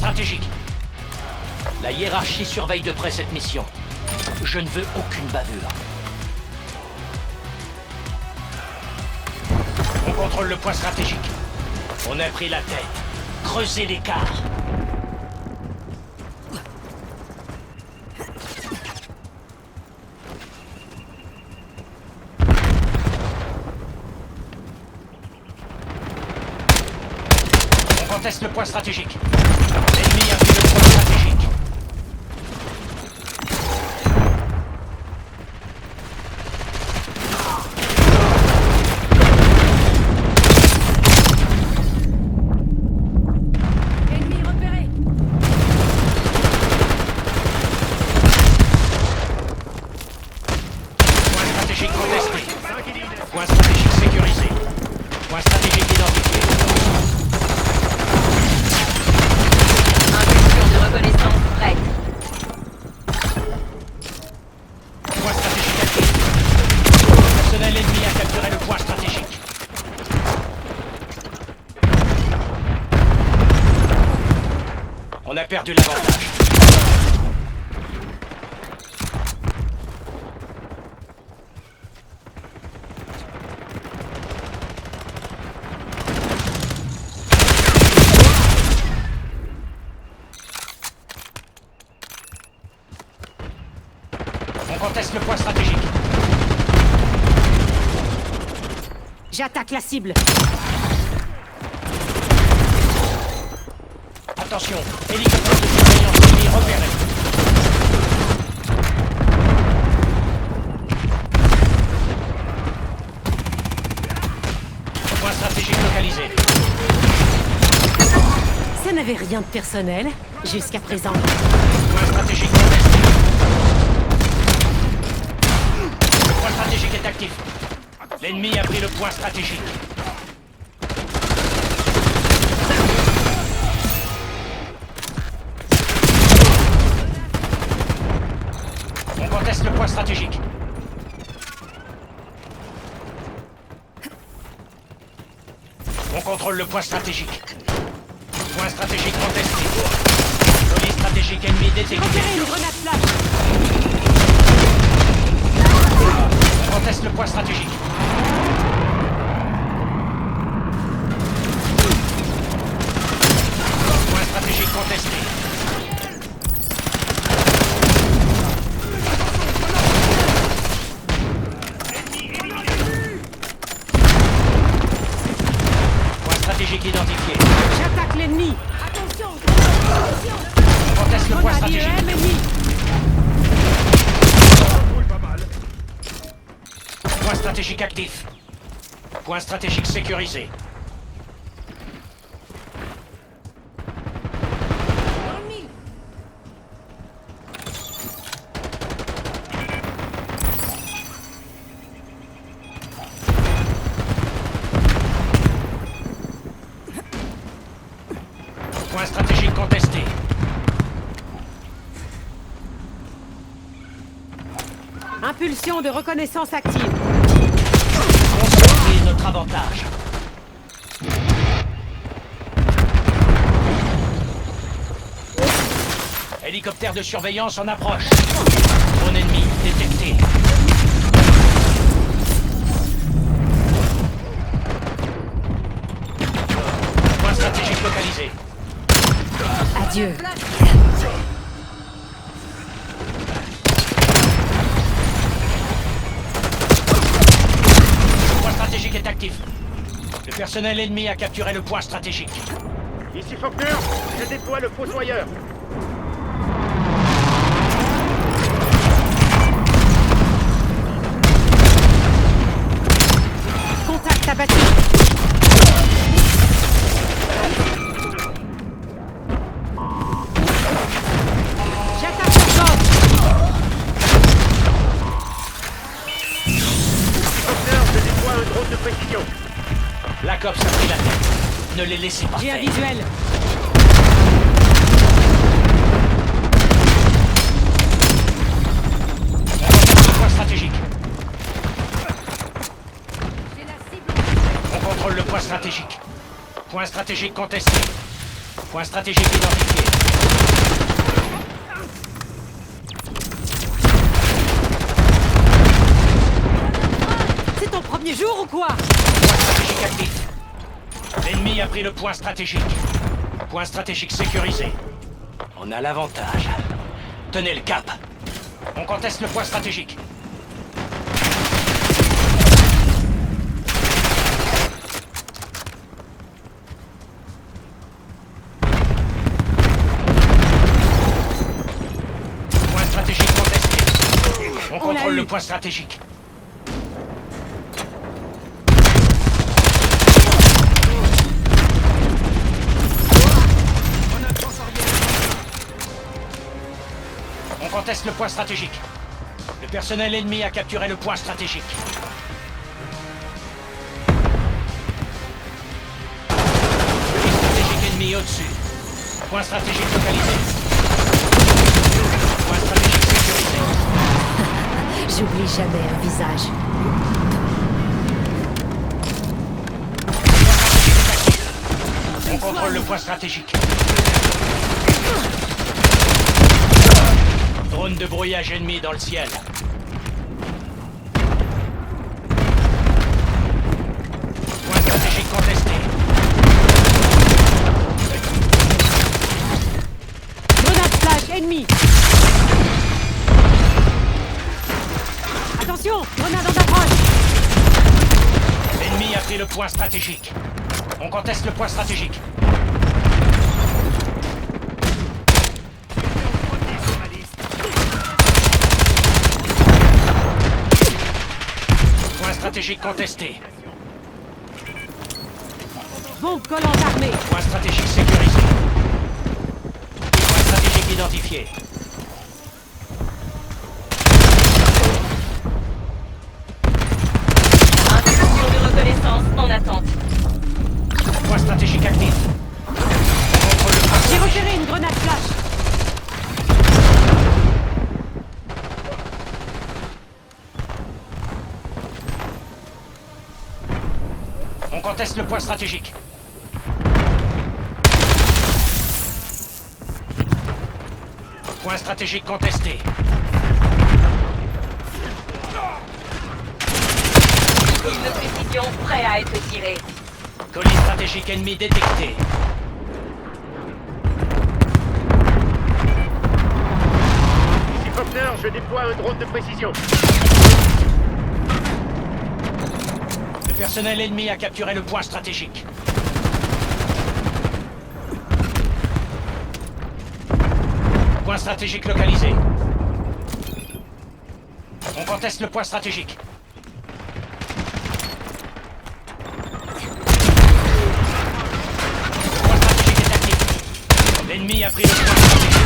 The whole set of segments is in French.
stratégique. La hiérarchie surveille de près cette mission. Je ne veux aucune bavure. On contrôle le point stratégique. On a pris la tête. Creusez l'écart. On conteste le point stratégique. L'ennemi a pris le point stratégique. Ennemi repéré. Point stratégique contesté. Point stratégique sécurisé. Point stratégique identifié. Impulsion de reconnaissance prête. Point stratégique actif. Le personnel ennemi a capturé le point stratégique. On a perdu l'avantage. On conteste le point stratégique. J'attaque la cible. Attention, hélicoptère de surveillance ennemi repéré. Point stratégique localisé. Ça n'avait rien de personnel, jusqu'à présent. Point stratégique contesté. Le point stratégique est actif. L'ennemi a pris le point stratégique. On conteste le point stratégique. On contrôle le point stratégique. Point stratégique contesté. Zone stratégique ennemi détecté. Repérez une grenade flash. On conteste le point stratégique. Point stratégique contesté. Point stratégique identifié. J'attaque l'ennemi. Attention. On conteste le point Grenade stratégique. IEM ennemi. Point stratégique actif. Point stratégique sécurisé. Dans le mille. Point stratégique contesté. Impulsion de reconnaissance active. Consolidez notre avantage. Hélicoptère de surveillance en approche. Zone ennemi détecté. Point stratégique localisé. Adieu. Le point stratégique est actif. Le personnel ennemi a capturé le point stratégique. Ici Faulkner, je déploie le fossoyeur. Contact abattu. J'attaque le corps. Ici Faulkner, je déploie un drone de précision. La COPS a pris la tête. Ne les laissez pas J'ai un faire. visuel. On contrôle le point stratégique. On contrôle le point stratégique. Point stratégique contesté. Point stratégique identifié. C'est ton premier jour ou quoi? Point stratégique actif. L'ennemi a pris le point stratégique. Point stratégique sécurisé. On a l'avantage. Tenez le cap. On conteste le point stratégique. Point stratégique contesté. On On l'a contrôle eu. le point stratégique. On conteste le point stratégique. Le personnel ennemi a capturé le point stratégique. Ligne stratégique ennemi au-dessus. Point stratégique localisé. Point stratégique sécurisé. J'oublie jamais un visage. On contrôle le point stratégique. Drone de brouillage ennemi dans le ciel. Point stratégique contesté. Grenade flash ennemi. Attention, grenade en approche. L'ennemi a pris le point stratégique. On conteste le point stratégique. Point stratégique contesté. Bombe collante armée. Point stratégique sécurisé. Point stratégique identifié. Impulsion de reconnaissance en attente. Point stratégique actif. On contrôle le point J'ai stratégique. repéré une grenade flash. On conteste le point stratégique. Point stratégique contesté. Missile de précision prêt à être tiré. Colis stratégique ennemi détecté. Ici Faulkner, je déploie un drone de précision. Le personnel ennemi a capturé le point stratégique. Point stratégique localisé. On conteste le point stratégique. Le point stratégique est actif. L'ennemi a pris le point stratégique.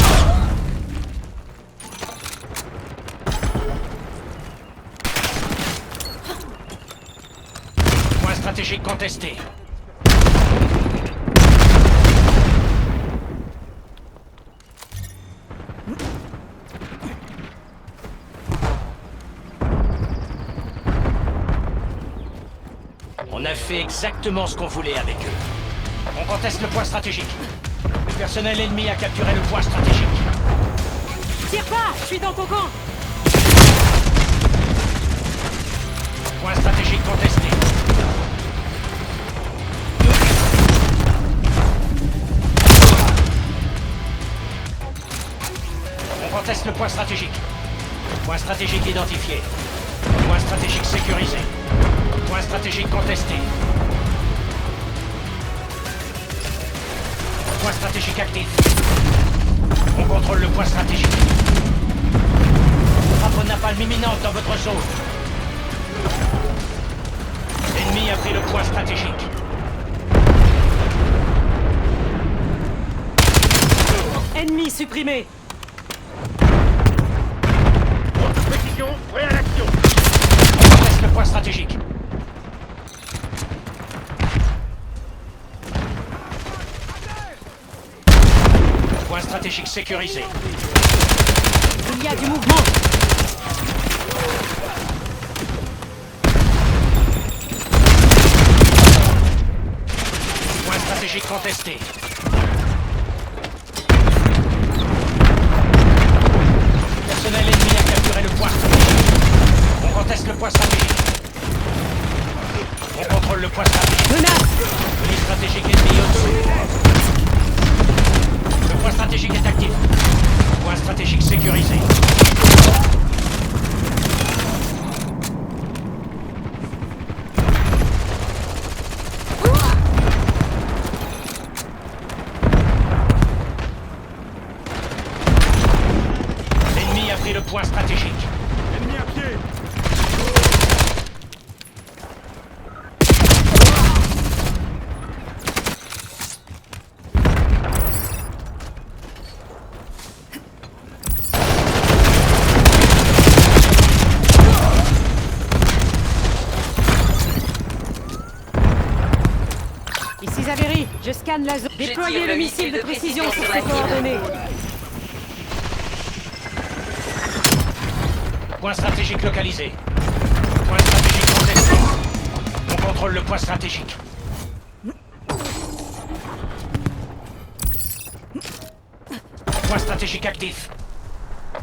Point stratégique contesté. On a fait exactement ce qu'on voulait avec eux. On conteste le point stratégique. Le personnel ennemi a capturé le point stratégique. Tire pas, je suis dans ton camp. Point stratégique contesté. On conteste le point stratégique. Point stratégique identifié. Point stratégique sécurisé. Point stratégique contesté. Point stratégique actif. On contrôle le point stratégique. Frappe napalm imminente dans votre zone. L'ennemi a pris le point stratégique. Ennemi supprimé. Drone de précision, prêt à l'action. On conteste le point stratégique. Point stratégique sécurisé. Il y a du mouvement. Point stratégique contesté. stratégique est actif. Point stratégique sécurisé. L'ennemi a pris le point stratégique. Ennemi à pied. Ici Zaveri, je scanne la zone. Déployez tire le le missile de précision sur sur ces la cible. coordonnées. Point stratégique localisé. Point stratégique contesté. On contrôle le point stratégique. Point stratégique actif.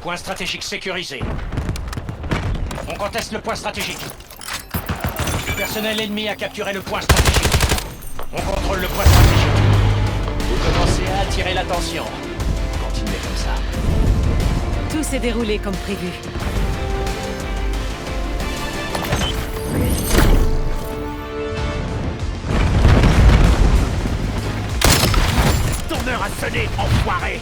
Point stratégique sécurisé. On conteste le point stratégique. Le personnel ennemi a capturé le point stratégique. On contrôle le point stratégique. Vous commencez à attirer l'attention. Continuez comme ça. Tout s'est déroulé comme prévu. Tourneur a sonné, enfoiré.